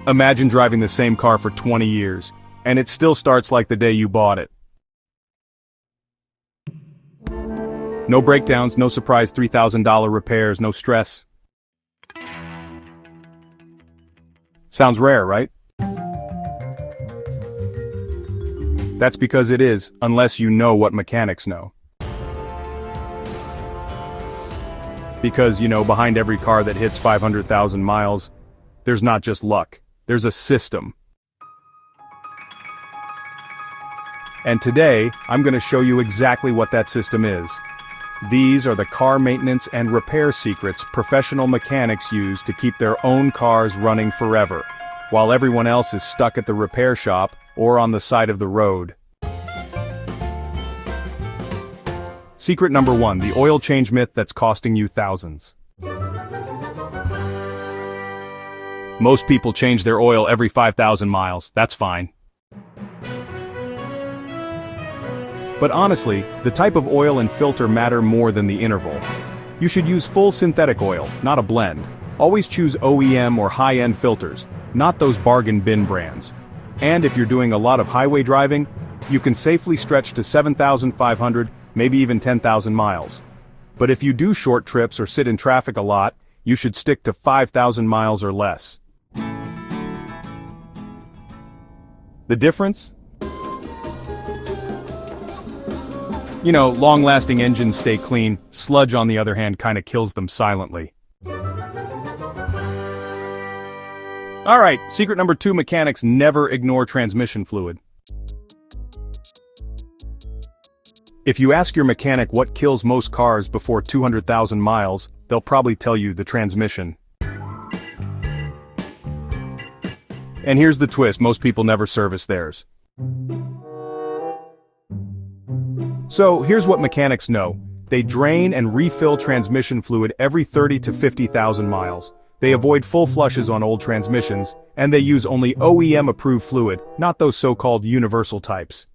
Imagine driving the same car for 20 years, and it still starts like the day you bought it. No breakdowns, no surprise $3,000 repairs, no stress. Sounds rare, right? That's because it is, unless you know what mechanics know. Because, behind every car that hits 500,000 miles, there's not just luck, there's a system. And today, I'm going to show you exactly what that system is. These are the car maintenance and repair secrets professional mechanics use to keep their own cars running forever, while everyone else is stuck at the repair shop or on the side of the road. Secret number 1, the oil change myth that's costing you thousands. Most people change their oil every 5,000 miles, that's fine. But honestly, the type of oil and filter matter more than the interval. You should use full synthetic oil, not a blend. Always choose OEM or high-end filters, not those bargain bin brands. And if you're doing a lot of highway driving, you can safely stretch to 7,500, maybe even 10,000 miles. But if you do short trips or sit in traffic a lot, you should stick to 5,000 miles or less. The difference? Long-lasting engines stay clean, sludge on the other hand kinda kills them silently. Alright, secret number 2, mechanics never ignore transmission fluid. If you ask your mechanic what kills most cars before 200,000 miles, they'll probably tell you the transmission. And here's the twist, most people never service theirs. So, here's what mechanics know. They drain and refill transmission fluid every 30 to 50,000 miles. They avoid full flushes on old transmissions, and they use only OEM-approved fluid, not those so-called universal types.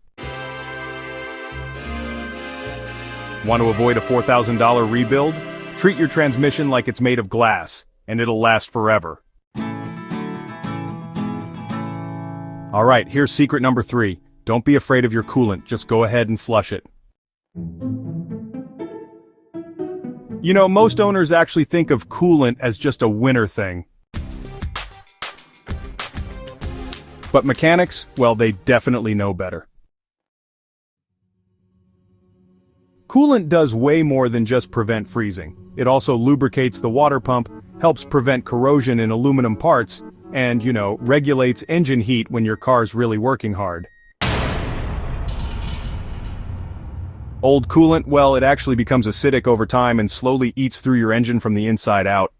Want to avoid a $4,000 rebuild? Treat your transmission like it's made of glass, and it'll last forever. Alright, here's secret number 3. Don't be afraid of your coolant, just go ahead and flush it. Most owners actually think of coolant as just a winter thing. But mechanics, well, they definitely know better. Coolant does way more than just prevent freezing. It also lubricates the water pump, helps prevent corrosion in aluminum parts, and, regulates engine heat when your car's really working hard. Old coolant, well, it actually becomes acidic over time and slowly eats through your engine from the inside out.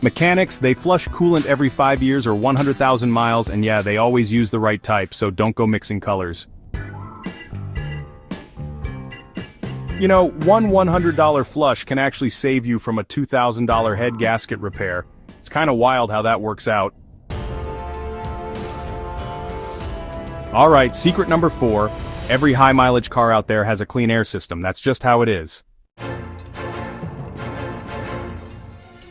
Mechanics, they flush coolant every 5 years or 100,000 miles, and yeah, they always use the right type, so don't go mixing colors. One $100 flush can actually save you from a $2,000 head gasket repair. It's kinda wild how that works out. Alright, secret number 4, every high-mileage car out there has a clean air system, that's just how it is.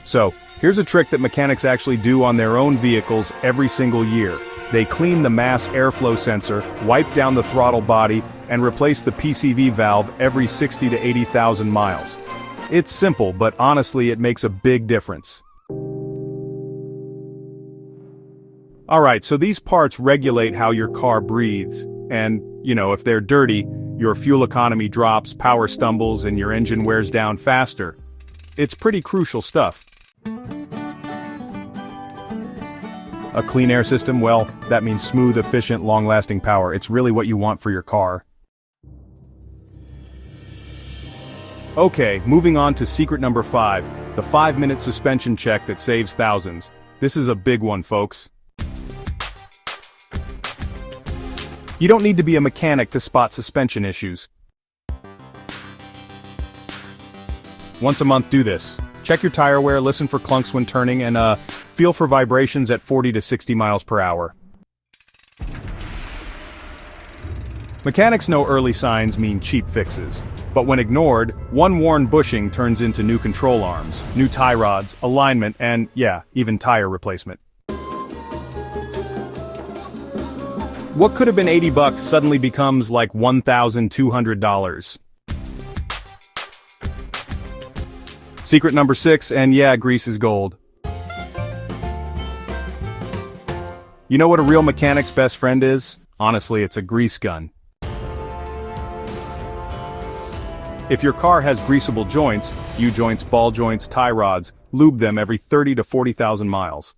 So, here's a trick that mechanics actually do on their own vehicles every single year. They clean the mass airflow sensor, wipe down the throttle body, and replace the PCV valve every 60 to 80,000 miles. It's simple, but honestly it makes a big difference. Alright, so these parts regulate how your car breathes, and, if they're dirty, your fuel economy drops, power stumbles, and your engine wears down faster. It's pretty crucial stuff. A clean air system, well, that means smooth, efficient, long-lasting power. It's really what you want for your car. Okay, moving on to secret number 5, the 5-minute suspension check that saves thousands. This is a big one, folks. You don't need to be a mechanic to spot suspension issues. Once a month, do this. Check your tire wear, listen for clunks when turning, and feel for vibrations at 40 to 60 miles per hour. Mechanics know early signs mean cheap fixes. But when ignored, one worn bushing turns into new control arms, new tie rods, alignment, and, yeah, even tire replacement. What could have been $80 suddenly becomes like $1,200. Secret number 6, and yeah, grease is gold. You know what a real mechanic's best friend is? Honestly, it's a grease gun. If your car has greasable joints, U-joints, ball joints, tie rods, lube them every 30 to 40,000 miles.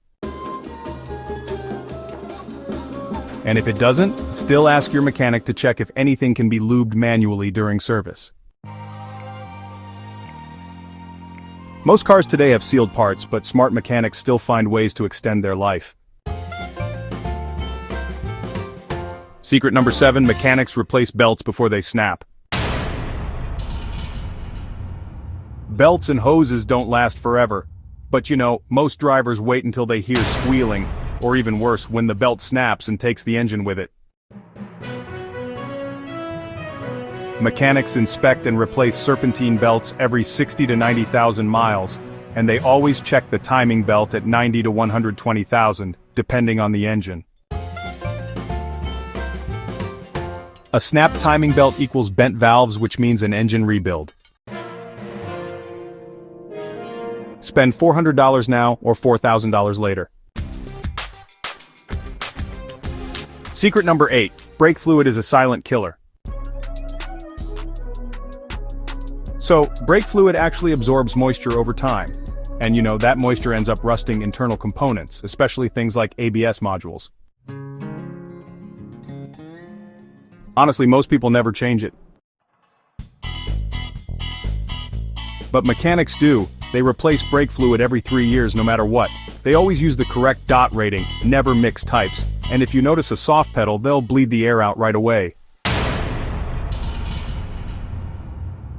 And if it doesn't, still ask your mechanic to check if anything can be lubed manually during service. Most cars today have sealed parts, but smart mechanics still find ways to extend their life. Secret number 7, mechanics replace belts before they snap. Belts and hoses don't last forever. But you know, most drivers wait until they hear squealing, or even worse, when the belt snaps and takes the engine with it. Mechanics inspect and replace serpentine belts every 60 to 90,000 miles, and they always check the timing belt at 90 to 120,000, depending on the engine. A snap timing belt equals bent valves, which means an engine rebuild. Spend $400 now or $4,000 later. Secret number 8, brake fluid is a silent killer. So, brake fluid actually absorbs moisture over time. And you know, that moisture ends up rusting internal components, especially things like ABS modules. Honestly, most people never change it. But mechanics do. They replace brake fluid every 3 years no matter what. They always use the correct dot rating, never mix types, and if you notice a soft pedal, they'll bleed the air out right away.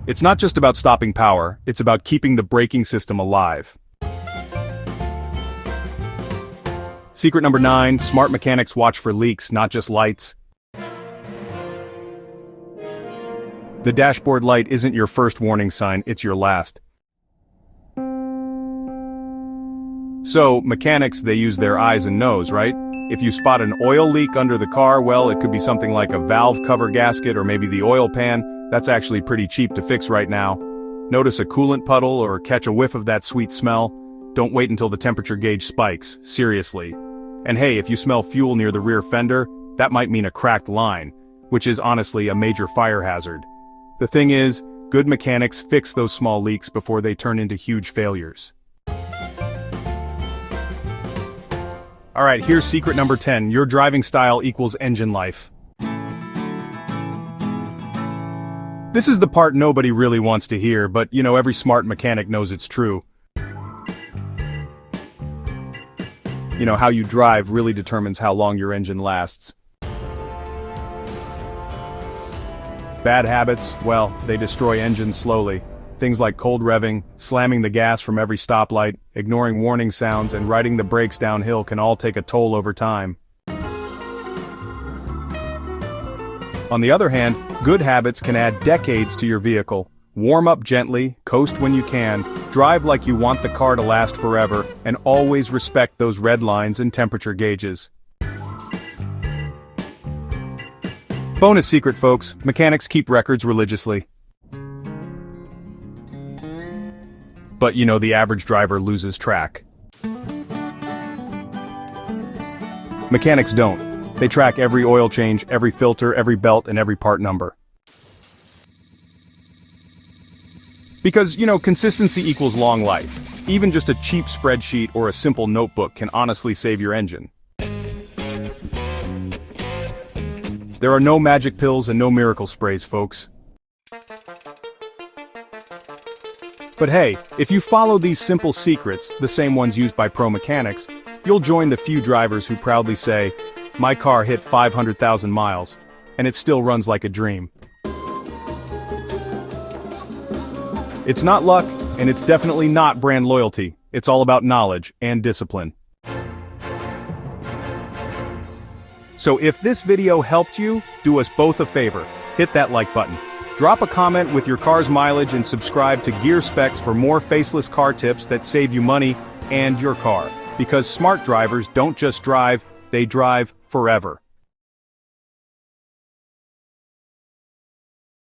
It's not just about stopping power, it's about keeping the braking system alive. Secret number 9, smart mechanics watch for leaks, not just lights. The dashboard light isn't your first warning sign, it's your last. So, mechanics, they use their eyes and nose, right? If you spot an oil leak under the car, well, it could be something like a valve cover gasket or maybe the oil pan. That's actually pretty cheap to fix right now. Notice a coolant puddle or catch a whiff of that sweet smell? Don't wait until the temperature gauge spikes, seriously. And hey, if you smell fuel near the rear fender, that might mean a cracked line, which is honestly a major fire hazard. The thing is, good mechanics fix those small leaks before they turn into huge failures. Alright, here's secret number 10, your driving style equals engine life. This is the part nobody really wants to hear, but you know, every smart mechanic knows it's true. You know, how you drive really determines how long your engine lasts. Bad habits, well, they destroy engines slowly. Things like cold revving, slamming the gas from every stoplight, ignoring warning sounds, and riding the brakes downhill can all take a toll over time. On the other hand, good habits can add decades to your vehicle. Warm up gently, coast when you can, drive like you want the car to last forever, and always respect those red lines and temperature gauges. Bonus secret, folks, mechanics keep records religiously. But you know, the average driver loses track. Mechanics don't. They track every oil change, every filter, every belt, and every part number. Because, you know, consistency equals long life. Even just a cheap spreadsheet or a simple notebook can honestly save your engine. There are no magic pills and no miracle sprays, folks. But hey, if you follow these simple secrets, the same ones used by pro mechanics, you'll join the few drivers who proudly say, "My car hit 500,000 miles, and it still runs like a dream." It's not luck, and it's definitely not brand loyalty. It's all about knowledge and discipline. So if this video helped you, do us both a favor. Hit that like button. Drop a comment with your car's mileage and subscribe to Gear Specs for more faceless car tips that save you money and your car. Because smart drivers don't just drive, they drive forever.